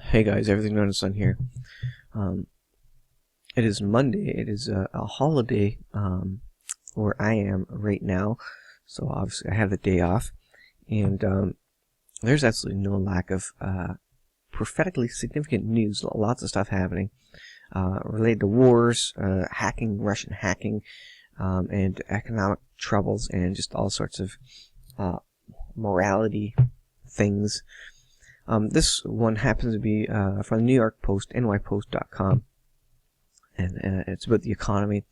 Hey guys, everything under the sun here. It is Monday. It is a holiday where I am right now, so obviously I have the day off, and there's absolutely no lack of prophetically significant news. Lots of stuff happening related to wars, hacking, Russian hacking, and economic troubles, and just all sorts of morality things. This one happens to be from the New York Post, nypost.com, and it's about the economy.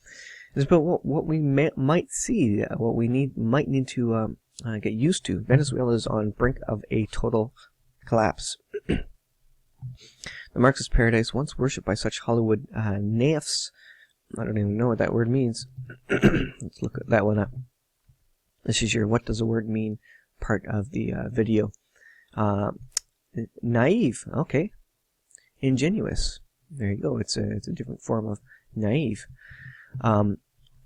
It's about what we might see, what we might need to get used to. Venezuela is on brink of a total collapse. The Marxist paradise, once worshipped by such Hollywood naifs, I don't even know what that word means. Let's look at that one up. This is your "What does a word mean" part of the video. Naive, okay. Ingenuous, there you go. It's a different form of naive.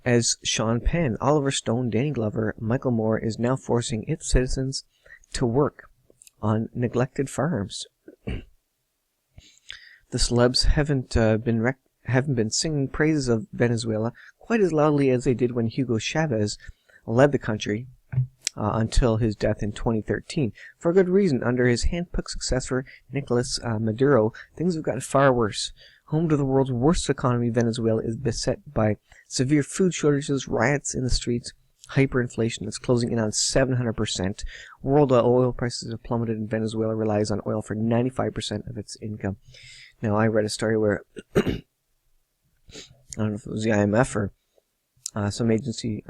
As Sean Penn, Oliver Stone, Danny Glover, Michael Moore is now forcing its citizens to work on neglected farms. The celebs haven't been singing praises of Venezuela quite as loudly as they did when Hugo Chavez led the country until his death in 2013. For a good reason. Under his hand-picked successor, Nicolas Maduro, things have gotten far worse. Home to the world's worst economy, Venezuela is beset by severe food shortages, riots in the streets, hyperinflation that's closing in on 700%. World oil prices have plummeted, and Venezuela relies on oil for 95% of its income. Now, I read a story where, I don't know if it was the IMF or some agency,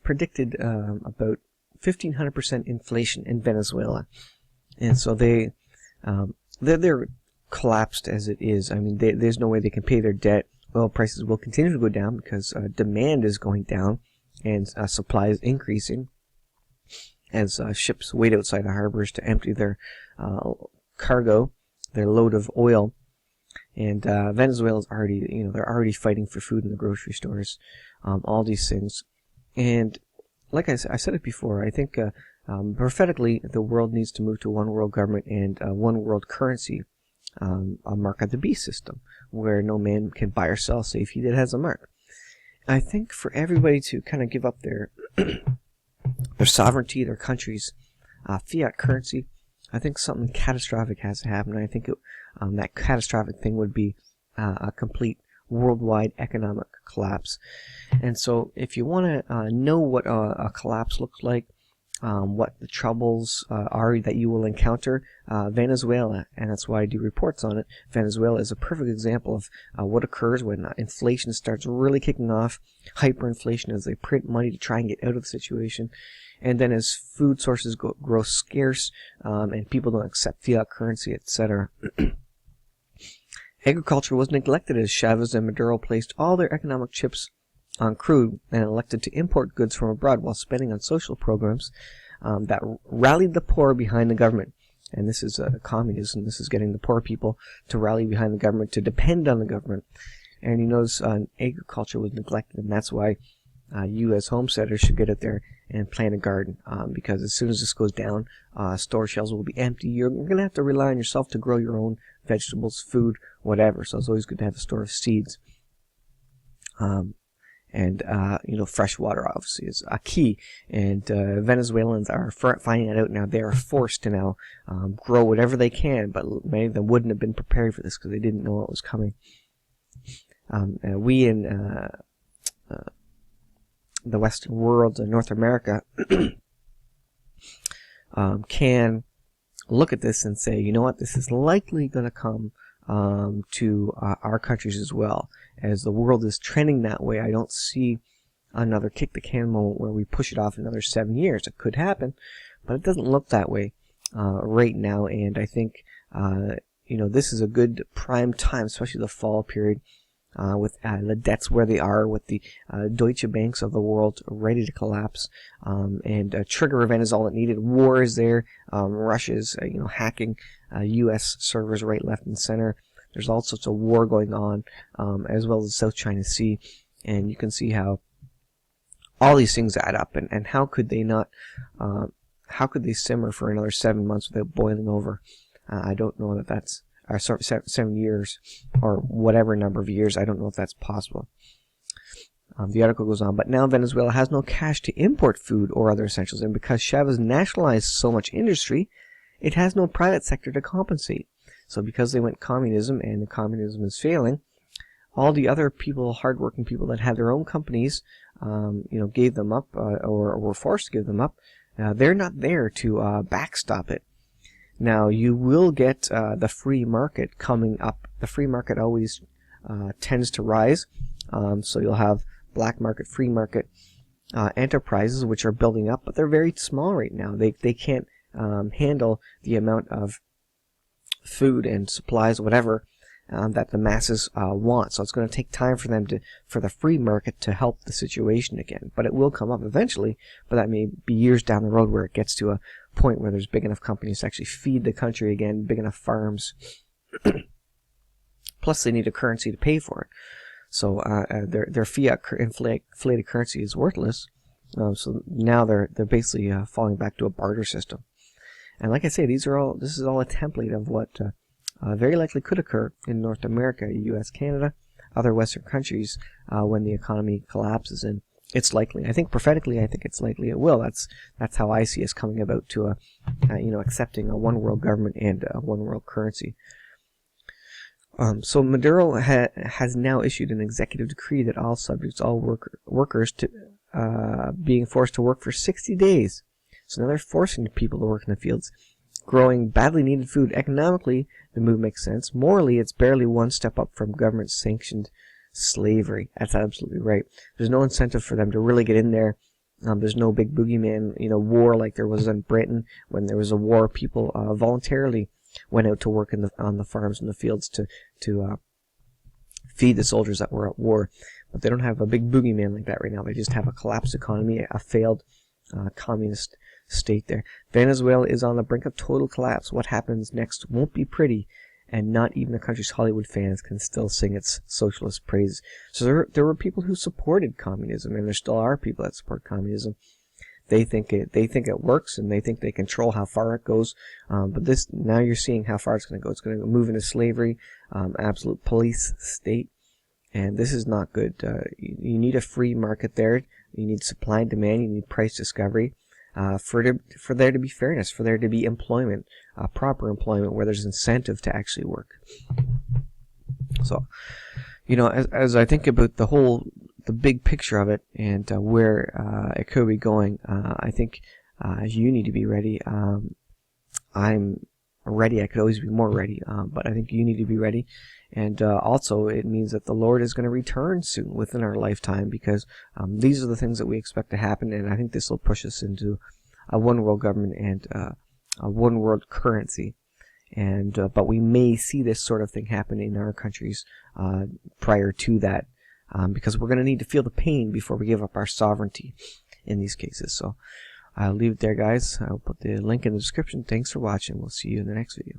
predicted about 1,500% inflation in Venezuela, and so they're collapsed as it is. I mean, there's no way they can pay their debt. Oil prices will continue to go down because demand is going down and supply is increasing as ships wait outside of harbors to empty their cargo, their load of oil. And Venezuela's already, they're already fighting for food in the grocery stores. All these things. And like I said it before, I think prophetically the world needs to move to one world government and one world currency, a mark of the beast system, where no man can buy or sell save he that has a mark. I think for everybody to kind of give up their sovereignty, their country's fiat currency, I think something catastrophic has to happen. And I think that catastrophic thing would be a complete worldwide economic collapse. And so if you want to know what a collapse looks like, what the troubles are that you will encounter, Venezuela, and that's why I do reports on it. Venezuela is a perfect example of what occurs when inflation starts really kicking off, hyperinflation as they print money to try and get out of the situation, and then as food sources grow scarce and people don't accept fiat currency, etc. Agriculture was neglected as Chavez and Maduro placed all their economic chips on crude and elected to import goods from abroad while spending on social programs that rallied the poor behind the government. And this is communism. This is getting the poor people to rally behind the government, to depend on the government. And you notice agriculture was neglected, and that's why you as homesteaders should get out there and plant a garden, because as soon as this goes down, store shelves will be empty. You're going to have to rely on yourself to grow your own vegetables, food, whatever. So it's always good to have a store of seeds. And fresh water obviously is a key. And Venezuelans are finding that out now. They are forced to now grow whatever they can, but many of them wouldn't have been prepared for this because they didn't know what was coming. We in the Western world, North America, can look at this and say, you know what, this is likely going to come to our countries as well. As the world is trending that way, I don't see another kick the can moment where we push it off another 7 years. It could happen, but it doesn't look that way right now. And I think this is a good prime time, especially the fall period, with the debts where they are, with the Deutsche Banks of the world ready to collapse, and a trigger event is all it needed. War is there. Russia's hacking U.S. servers right, left, and center. There's all sorts of war going on, as well as the South China Sea, and you can see how all these things add up. And how could they not? How could they simmer for another 7 months without boiling over? I don't know that that's or 7 years, or whatever number of years. I don't know if that's possible. The article goes on, but now Venezuela has no cash to import food or other essentials, and because Chavez nationalized so much industry, it has no private sector to compensate. So because they went communism, and the communism is failing, all the other people, hardworking people that had their own companies, gave them up, or were forced to give them up. They're not there to backstop it. Now, you will get the free market coming up. The free market always tends to rise. So you'll have black market, free market enterprises which are building up, but they're very small right now. They can't handle the amount of food and supplies, whatever, that the masses want. So it's going to take time for the free market to help the situation again. But it will come up eventually, but that may be years down the road where it gets to a point where there's big enough companies to actually feed the country again, big enough farms. Plus they need a currency to pay for it. So their fiat inflated currency is worthless. So now they're basically falling back to a barter system. And like I say, this is all a template of what very likely could occur in North America, U.S., Canada, other Western countries when the economy collapses. And it's likely. I think prophetically, I think it's likely it will. That's how I see us coming about to accepting a one world government and a one world currency. So Maduro has now issued an executive decree that all subjects, all workers, to being forced to work for 60 days. So now they're forcing people to work in the fields, growing badly needed food. Economically, the move makes sense. Morally, it's barely one step up from government-sanctioned slavery. That's absolutely right. There's no incentive for them to really get in there. There's no big boogeyman, war like there was in Britain. When there was a war, people voluntarily went out to work on the farms and the fields to feed the soldiers that were at war. But they don't have a big boogeyman like that right now. They just have a collapsed economy, a failed communist state there. Venezuela is on the brink of total collapse. What happens next won't be pretty, and not even the country's Hollywood fans can still sing its socialist praises. So there were people who supported communism, and there still are people that support communism. They think it works, and they think they control how far it goes. But now you're seeing how far it's going to go. It's going to move into slavery, absolute police state, and this is not good. You need a free market there. You need supply and demand. You need price discovery. For there to be fairness, for there to be employment, proper employment where there's incentive to actually work. So, as I think about the big picture of it and where it could be going, I think you need to be ready. I'm ready. I could always be more ready, but I think you need to be ready. And also, it means that the Lord is going to return soon within our lifetime, because these are the things that we expect to happen, and I think this will push us into a one world government and a one world currency. And but we may see this sort of thing happen in our countries prior to that, because we're going to need to feel the pain before we give up our sovereignty in these cases. So I'll leave it there, guys. I'll put the link in the description. Thanks for watching. We'll see you in the next video.